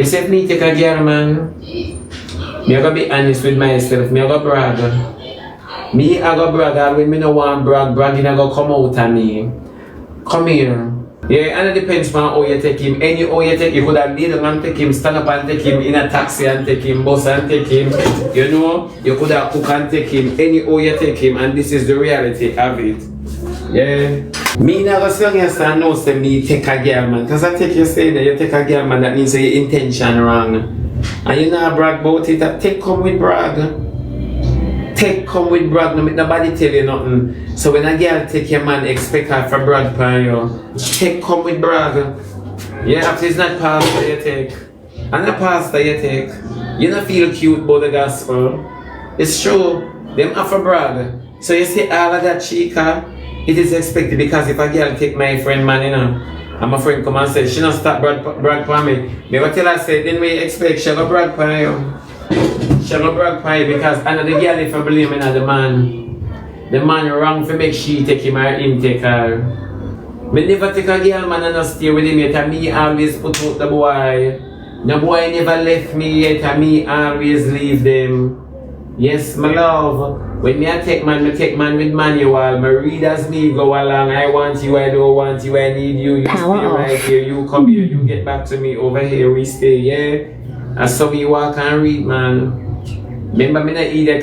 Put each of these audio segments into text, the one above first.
You say if me take a girl, man, me I gotta be honest with myself, me I gotta brag. Me I gotta brag, when me no want brag, bragging I gotta come out of me. Come here. Yeah, and it depends on how you take him. Any how you take him, you could have lead him and take him, stand up and take him, in a taxi and take him, bus and take him. You know, you could have cook and take him, any how you take him, and this is the reality of it. Yeah. Me never say yes and no say me take a girl, man. Because I take you say that you take a girl, man, that means your intention wrong. And you not brag about it, that take come with brag. Take come with brag, no make nobody tell you nothing. So when a girl take your man, expect her for brag for you. Take come with brag. Yeah, after it's not pastor you take. And a pastor you take. You don't feel cute about the gospel. It's true. Them have for brag. So you see all of that chica, it is expected because if a girl take my friend man, you know, and my friend come and say, she don't stop brag for me. Me go tell her say, then we expect she go brag for you. She go brag for you because another girl if I believe in the man. The man wrong for make she take him or him take her. Me never take a girl man and not stay with him yet and me always put out the boy. The boy never left me yet and me always leave them. Yes, my love. When me take man with manual. Me read as me go along. I want you, I don't want you, I need you. You Power stay off. right here, you come here, you get back to me. Over here we stay, yeah? And so me walk and read, man. Remember me not either.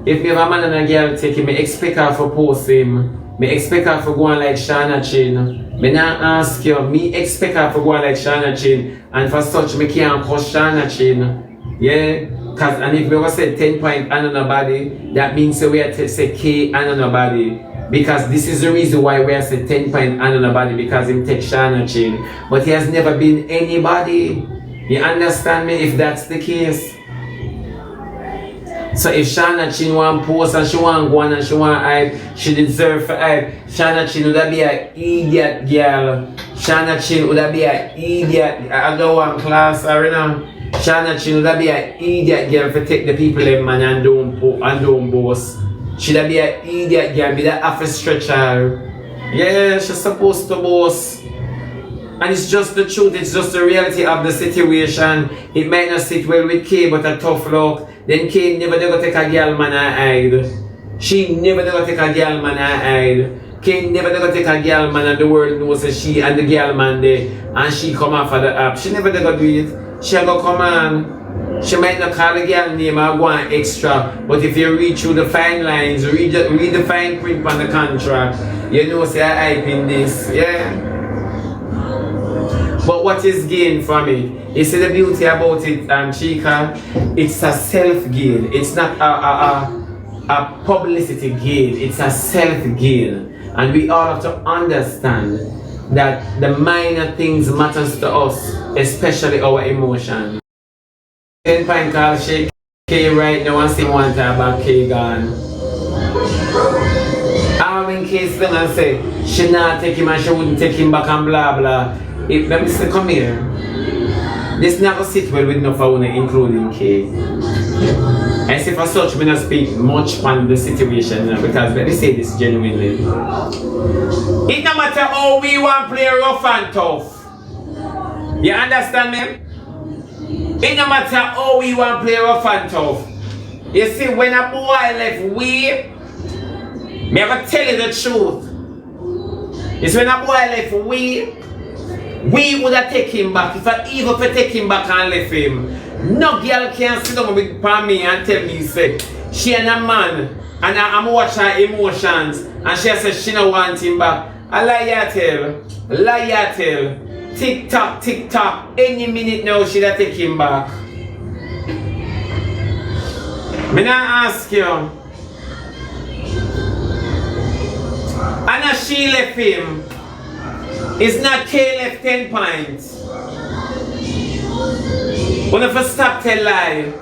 If me have a man and a girl take him, me expect her for post him. Me expect her for going like Shana Chin. Me not ask you, me expect her for going like Shana Chin. And for such, me can't call Shana Chin. Yeah? Cause, and if we ever say TenPoint and nobody, that means we have to say K and nobody. Because this is the reason why we have to say TenPoint and nobody, because him take Shana Chin. But he has never been anybody. You understand me if that's the case? So if Shana Chin want post and she want go on and she want hype, she deserve for hype. Shana Chin would be an idiot girl. Shana Chin would be an idiot. I don't want class or you know. Shana Chin would be an idiot girl for take the people in man and don't boast. She'd be an idiot girl, be that half a stretcher. Yeah, she's supposed to boast. And it's just the truth, it's just the reality of the situation. It might not sit well with Kay, but a tough luck. Then Kay never go take a girl man and hide. She never go take a girl man and hide. Kay never go take a girl man and the world knows that she and the girl man there. And she come off of the app. She never go do it. She go come on. She might not call the girl name or go on extra. But if you read through the fine lines, read the fine print on the contract, you know say I hype in this. Yeah. But what is gain from it? You see the beauty about it, Chica? It's a self-gain. It's not a publicity gain. It's a self-gain. And we all have to understand that the minor things matters to us, especially our emotion. TenPoint call Shake K right now and see one time about K gone. I'm in case then I say she not take him and she wouldn't take him back and blah blah. Let me say, come here. This never sit well with enough of including K. I say for such, we not speak much on the situation because let me say this genuinely. It no matter how we want to play rough and tough. You understand me? It no matter how we want to play rough and tough. You see, when a boy left me ever tell you the truth. It's when a boy left we would have taken him back. If I even take him back and left him, no girl can sit down with me and tell me, say, she and a man, and I'm watching her emotions, and she says she don't want him back. I lie tell. Tick tock, any minute now she'd have take him back. Me not ask you. And as she left him, it's not K left TenPoint. When if I stop tell lie.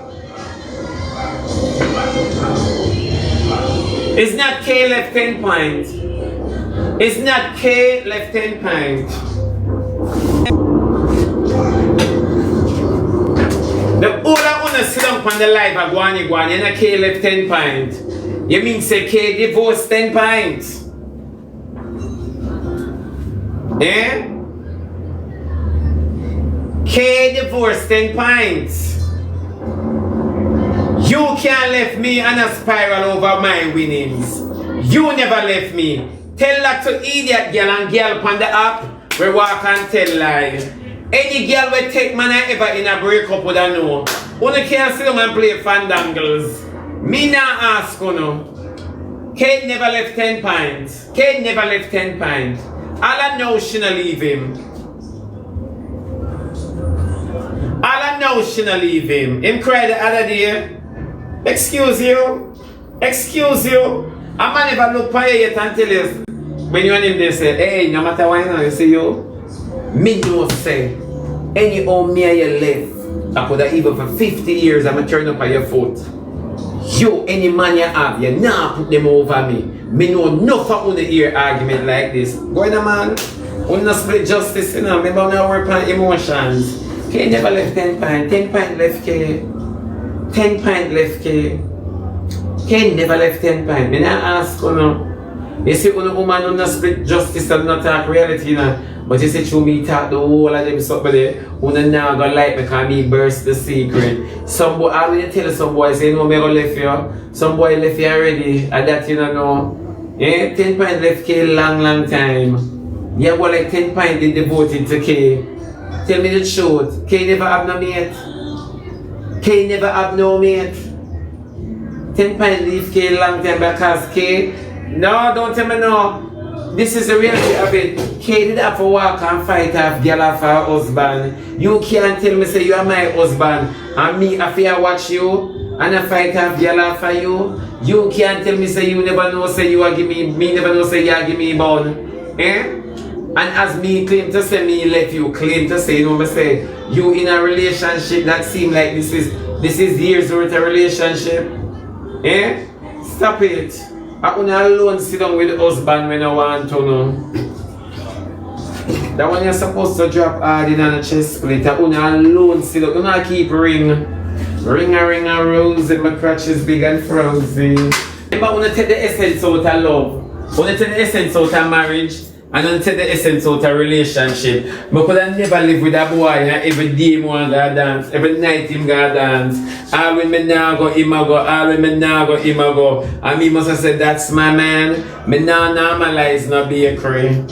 It's not K left TenPoint. It's not K left TenPoint. The older one sit down on the life of Guani, you're not K left TenPoint. You mean say K divorced TenPoint? Eh? K divorce TenPoint. You can't left me on a spiral over my winnings. You never left me. Tell that to idiot girl and girl on the app. We walk and tell lies. Any girl will take man I ever in a breakup would I know. Only can't see them and play fandangles. Me not ask you no. Kate never left TenPoint. Kate never left TenPoint. All I know she not leave him. All I know she not leave him. Him cried the other day. Excuse you. Excuse you. A man never look for you yet and tell you. When you and him they say, hey, no matter what you see you. Me don't say. Any old me you left. I could have even for 50 years I'm turn up on your foot. You, any man you have, you nah put them over me. Me know enough of the hear argument like this. Go in a man. We not split justice, you know. Me don't work on emotions. K never left TenPoint. TenPoint left K. TenPoint left K. K never left TenPoint. Me not ask you no. You see, when a woman don't split justice and not talk reality, you know. But you see, through me talk the whole of them something there, who now gonna like me because me burst the secret. Some boy, I will tell some boy, say, no, me gonna left you. Some boy left you already, and that you don't know. Yeah, TenPoint left K long time. Yeah, well, like TenPoint did devoted to K. Tell me the truth. K never have no mate. K never have no mate. TenPoint leave K long time because K. No, don't tell me no. This is the reality of it. K did have to walk and fight off girl off her husband. You can't tell me say you are my husband and me I fear watch you and I fight off girl off for you. You can't tell me say you never know say you are give me never know say you are give me bone. Eh? And as me claim to say me let you claim to say, you know me say you in a relationship that seem like this is years worth of relationship. Eh? Stop it. I only alone sit down with the husband when I want to know. That one you're supposed to drop hard in on a chest split. I only alone sit down. You know I keep ring a rose and my crotch is big and frozen. Remember I want to take the essence out of love. I want to take the essence out of marriage. And I want to take the essence out of relationship. Because I never live with a boy and every day him want to dance. Every night him go dance. All when me now go, him a go. All when me now go, him a go. And me must have said, that's my man. Me now normalize no bakery.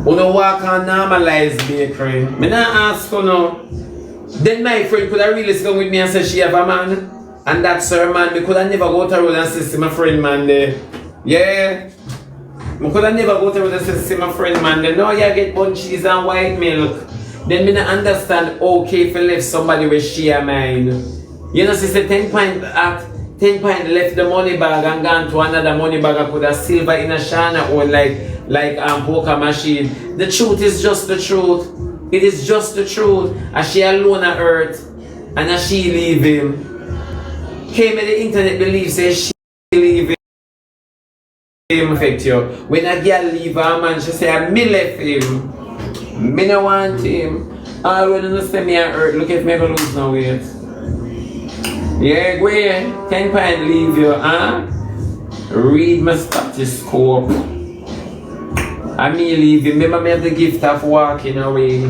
You no walk and normalize bakery. Me now ask you no. Then my friend could have really sit with me and say she have a man. And that's her man. Me could have never go to road and say, see my friend man there. Yeah. I could have never go to road and say, see my friend man there. No, you get bun cheese and white milk. Then me not understand okay if you left somebody with share mine. You know, sister, TenPoint left the money bag and gone to another money bag and put a silver in a shana or like poker machine. The truth is just the truth. It is just the truth. As she alone on earth and as she leave him. Came in the internet believe say she leave him. Affect you. When a girl leave her man, she say me left him. Me no want him. All when you say me on earth, look if me go lose no weight. Yeah, go ahead. TenPoint leave you, huh? Read my stethoscope. I me leave you. Remember me have the gift of walking away.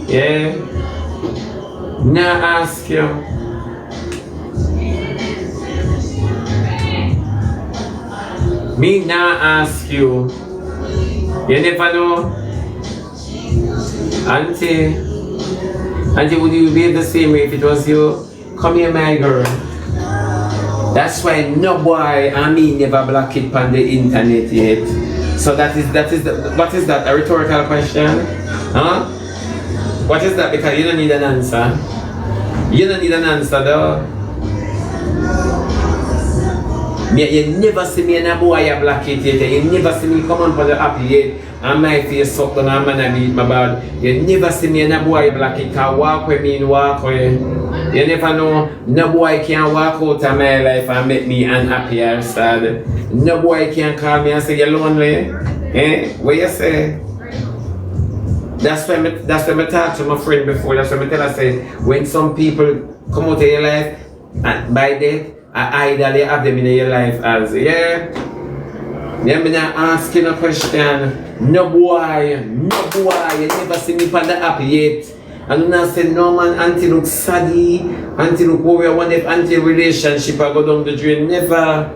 Yeah. Now ask you. Me now ask you. You never know. Auntie, would you be the same way if it was you? Come here, my girl. That's why no boy and me never block it on the internet yet. So what is that? A rhetorical question? Huh? What is that? Because you don't need an answer. You don't need an answer though. You never see me and a boy a block it yet. You never see me come on for the app yet. And my face sucked on and man I beat my bad. You never see me and a boy block it. Can walk with me and walk with. You never know. No boy can walk out of my life and make me unhappy or sad. No boy can call me and say you're lonely. Eh? What you say? That's why I talk to my friend before. That's why I tell her say when some people come out of your life and by death, I either they have them in your life as yeah. Then I'm not asking a question. No boy, you never see me on the app yet. And when I say no man, auntie look saddy, auntie look worried, I wonder if auntie relationship I go down the drain. Never,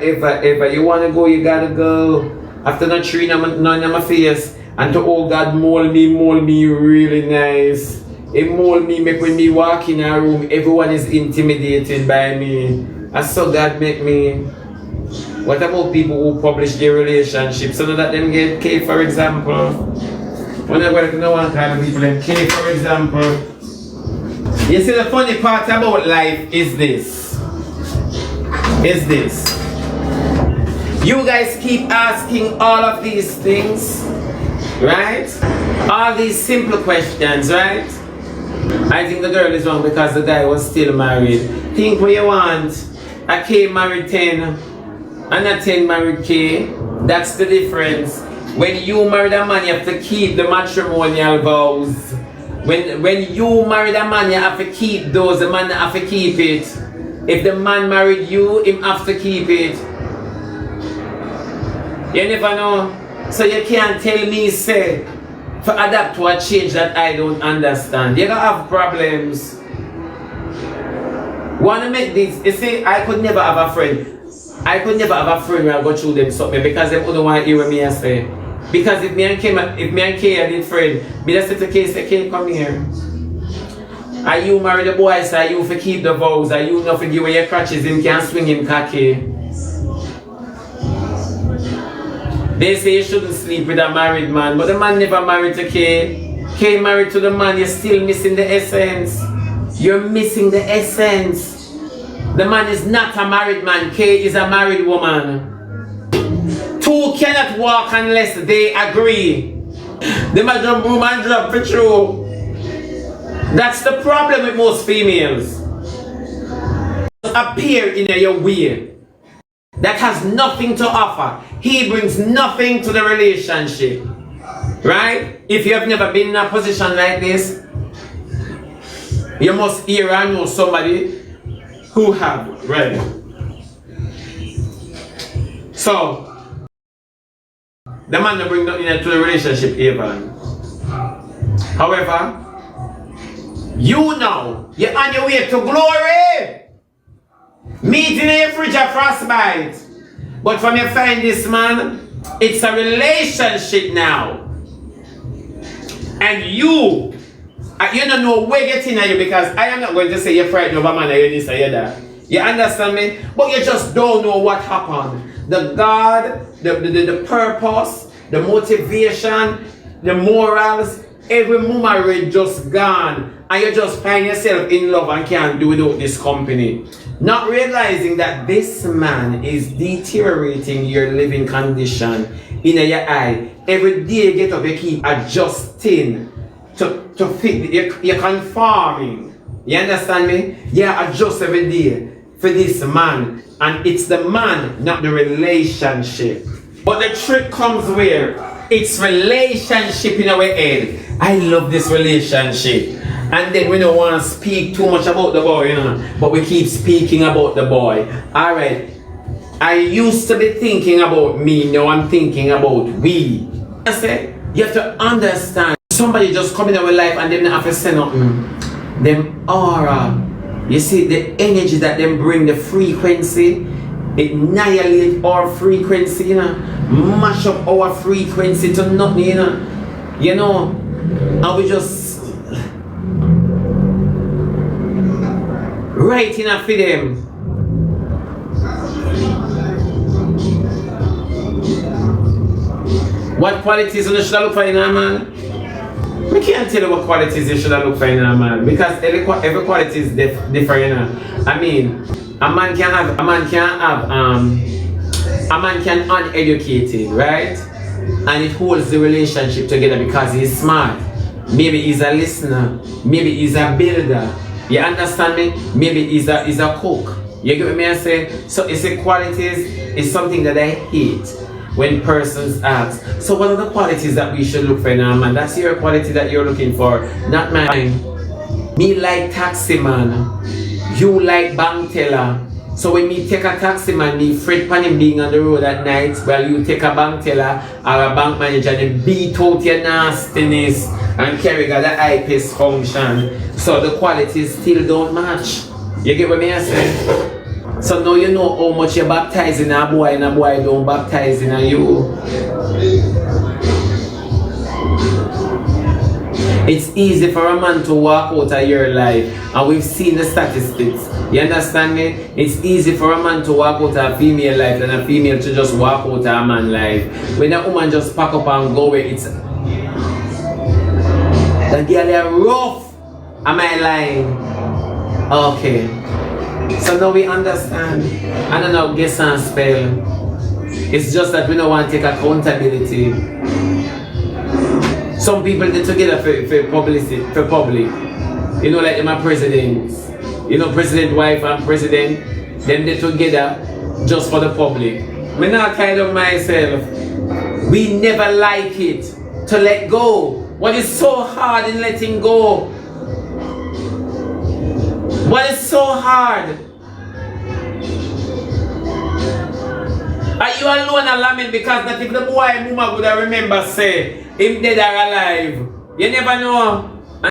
ever. You wanna go, you gotta go. After not tree none in my face. And to oh God mold me really nice. It mold me, make when me walk in a room, everyone is intimidated by me. And so God make me. What about people who publish their relationships? So that them get K, for example. When I go to no one kind of people in K, for example. You see, the funny part about life is this. You guys keep asking all of these things, right? All these simple questions, right? I think the girl is wrong because the guy was still married. Think what you want. A K married 10 and a 10 married K. That's the difference. When you marry a man, you have to keep the matrimonial vows. When you marry a man, you have to keep those. The man have to keep it. If the man married you, him have to keep it. You never know. So you can't tell me, say, to adapt to a change that I don't understand. You're gonna have problems. Wanna make this, you see, I could never have a friend. I could never have a friend where I go through them something because they wouldn't want to hear what me I say. Because if me and Kay I did friend, me just say to Kay, say, Kay, come here. Are you marry the boy, so are you for keep the vows? Are you not for give away your crutches, him can't swing him cocky? They say you shouldn't sleep with a married man, but the man never married to Kay. Kay married to the man, you're still missing the essence. You're missing the essence. The man is not a married man, Kay is a married woman. Two cannot walk unless they agree. They might jump broom and drop for true. That's the problem with most females. Appear in your way. That has nothing to offer. He brings nothing to the relationship. Right? If you have never been in a position like this, you must hear and know somebody who have. Right? So, the man will bring nothing to the relationship even. However, you know, you're on your way to glory. Meeting in your fridge of frostbite. But from you find this man, it's a relationship now. And you don't know where getting at you because I am not going to say you're frightened of a man or you're this or you're that. You understand me? But you just don't know what happened. The God, the purpose, the motivation, the morals, every memory just gone. And you just find yourself in love and can't do without this company. Not realizing that this man is deteriorating your living condition in your eye. Every day you get up, you keep adjusting to fit, you're conforming. You understand me? You adjust every day for this man. And it's the man, not the relationship. But the trick comes where it's relationship in our head. I love this relationship. And then we don't want to speak too much about the boy, you know. But we keep speaking about the boy. Alright. I used to be thinking about me, now I'm thinking about we. I said, you have to understand. Somebody just come in our life and they don't have to say nothing. Them aura. You see the energy that them bring, the frequency, it annihilate our frequency, you know. Mash up our frequency to nothing, you know. You know, and we just right enough for them. What qualities you should look for in a man? We can't tell you what qualities you should look for in a man because every quality is different. You know? I mean, a man can uneducated, right? And it holds the relationship together because he's smart. Maybe he's a listener. Maybe he's a builder. You understand me? Maybe he's a cook. You get what I say? So it's a qualities is something that I hate when persons ask. So what are the qualities that we should look for in a man? That's your quality that you're looking for, not mine. Me like taxi man. You like bank teller. So when me take a taxi man, me fret pan him being on the road at night, while you take a bank teller or a bank manager and beat out your nastiness. and carry got the eyepiece function, so the qualities still don't match. You get what I say? So now you know how much you're baptizing a boy and a boy don't baptize in a you. It's easy for a man to walk out of your life, and we've seen the statistics. You understand me? It's easy for a man to walk out of a female life than a female to just walk out of a man's life. When a woman just pack up and go where it's... The girl are rough. Am I lying? Okay. So now we understand. I don't know, guess and spell. It's just that we don't want to take accountability. Some people get together for publicity, for public. You know, like my presidents. You know, president wife and president, them they together just for the public. Me not kind of myself. We never like it to let go. What is so hard in letting go? What is so hard? Are you alone a lament because that if the boy mama would remember say him dead or alive? You never know.